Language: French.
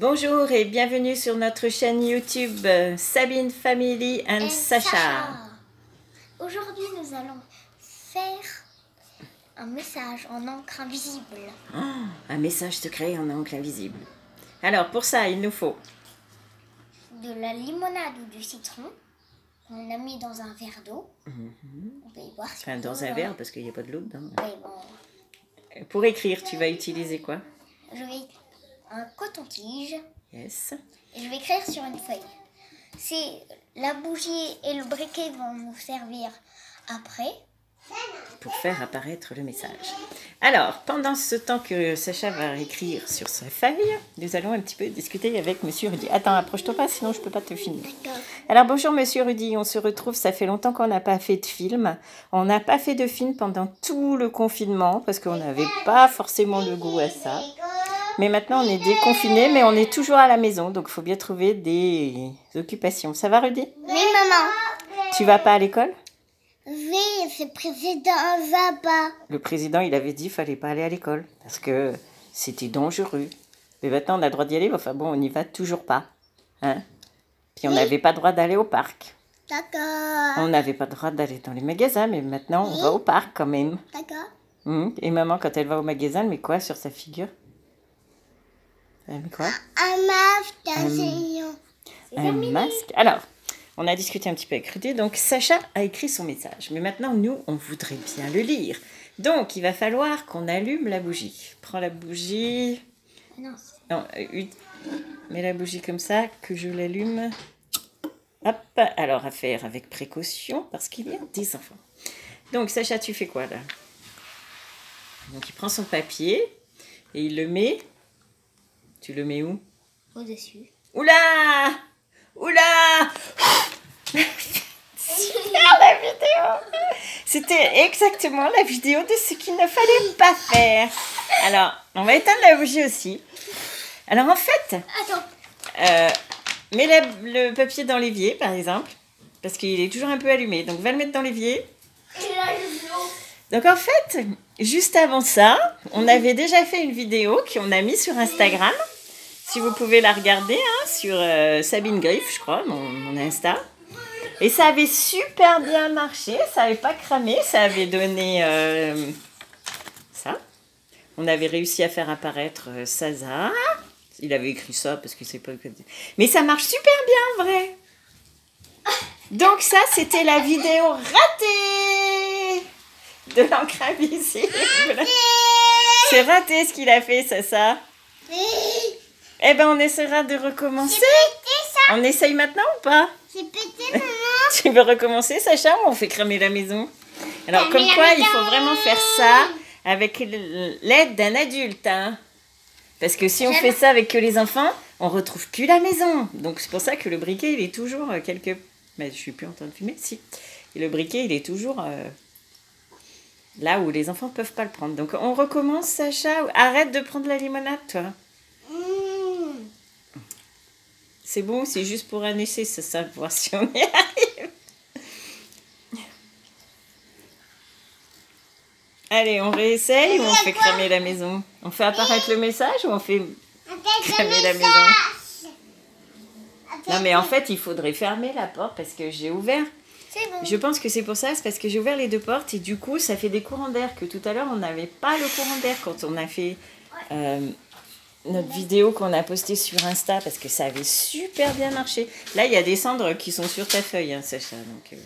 Bonjour et bienvenue sur notre chaîne YouTube Sabine Family and Sacha. Aujourd'hui, nous allons faire un message en encre invisible. Oh, un message secret en encre invisible. Alors pour ça, il nous faut de la limonade ou du citron qu'on a mis dans un verre d'eau. On peut y boire. Enfin, dans un verre parce qu'il n'y a pas de l'eau dedans. Oui, bon. Pour écrire, tu vas utiliser quoi? Je vais un coton-tige. Yes. Et je vais écrire sur une feuille. C'est la bougie et le briquet vont nous servir après. Pour faire apparaître le message. Alors, pendant ce temps que Sacha va écrire sur sa feuille, nous allons un petit peu discuter avec Monsieur Rudy. Attends, approche-toi pas, sinon je peux pas te filmer. Alors, bonjour Monsieur Rudy, on se retrouve, ça fait longtemps qu'on n'a pas fait de film. On n'a pas fait de film pendant tout le confinement, parce qu'on n'avait pas forcément le goût à ça. Mais maintenant, on est déconfiné, mais on est toujours à la maison, donc il faut bien trouver des occupations. Ça va, Rudy? Oui, maman. Tu vas pas à l'école? Oui, le président va pas. Le président, il avait dit qu'il fallait pas aller à l'école parce que c'était dangereux. Mais maintenant, on a le droit d'y aller. Enfin bon, on n'y va toujours pas. Hein? Puis on n'avait pas le droit d'aller au parc. D'accord. On n'avait pas le droit d'aller dans les magasins, mais maintenant, on va au parc quand même. D'accord. Et maman, quand elle va au magasin, elle met quoi sur sa figure? Elle met quoi? Un masque Un masque. Alors, on a discuté un petit peu avec Rudy. Donc, Sacha a écrit son message. Mais maintenant, nous, on voudrait bien le lire. Donc, il va falloir qu'on allume la bougie. Prends la bougie. Non. Mets la bougie comme ça, que je l'allume. Hop. Alors, à faire avec précaution, parce qu'il y a des enfants. Donc, Sacha, tu fais quoi, là? Donc, il prend son papier et il le met... Tu le mets où? Au-dessus. Oula! Oula! Super la vidéo! C'était exactement la vidéo de ce qu'il ne fallait pas faire. Alors, on va éteindre la bougie aussi. Alors en fait, mets le papier dans l'évier par exemple, parce qu'il est toujours un peu allumé. Donc va le mettre dans l'évier. Donc en fait, juste avant ça, on avait déjà fait une vidéo qu'on a mise sur Instagram. Si vous pouvez la regarder, hein, sur Sabine Griffe, je crois, mon Insta. Et ça avait super bien marché, ça n'avait pas cramé, ça avait donné ça. On avait réussi à faire apparaître Saza. Il avait écrit ça parce qu'il ne sait pas quoi dire. Mais ça marche super bien, en vrai. Donc ça, c'était la vidéo ratée de l'encre invisible. C'est raté ce qu'il a fait, ça. Eh ben, on essaiera de recommencer. On essaye maintenant ou pas? C'est pété, maman. Tu veux recommencer, Sacha, ou on fait cramer la maison? Alors, comme quoi, il faut vraiment faire ça avec l'aide d'un adulte. Hein. Parce que si on fait ça avec que les enfants, on ne retrouve plus la maison. Donc, c'est pour ça que le briquet, il est toujours quelque... Mais je ne suis plus en train de filmer, si. Et le briquet, il est toujours là où les enfants ne peuvent pas le prendre. Donc, on recommence, Sacha. Arrête de prendre la limonade, toi. C'est bon, c'est juste pour un essai, c'est ça, voir si on y arrive. Allez, on réessaye ou on fait cramer la maison? On fait apparaître le message ou on fait cramer la maison? Non, mais en fait, il faudrait fermer la porte parce que j'ai ouvert. C'est bon. Je pense que c'est pour ça, c'est parce que j'ai ouvert les deux portes et du coup, ça fait des courants d'air. Que tout à l'heure, on n'avait pas le courant d'air quand on a fait... notre vidéo qu'on a postée sur Insta parce que ça avait super bien marché. Là, il y a des cendres qui sont sur ta feuille, hein, Sacha. Donc,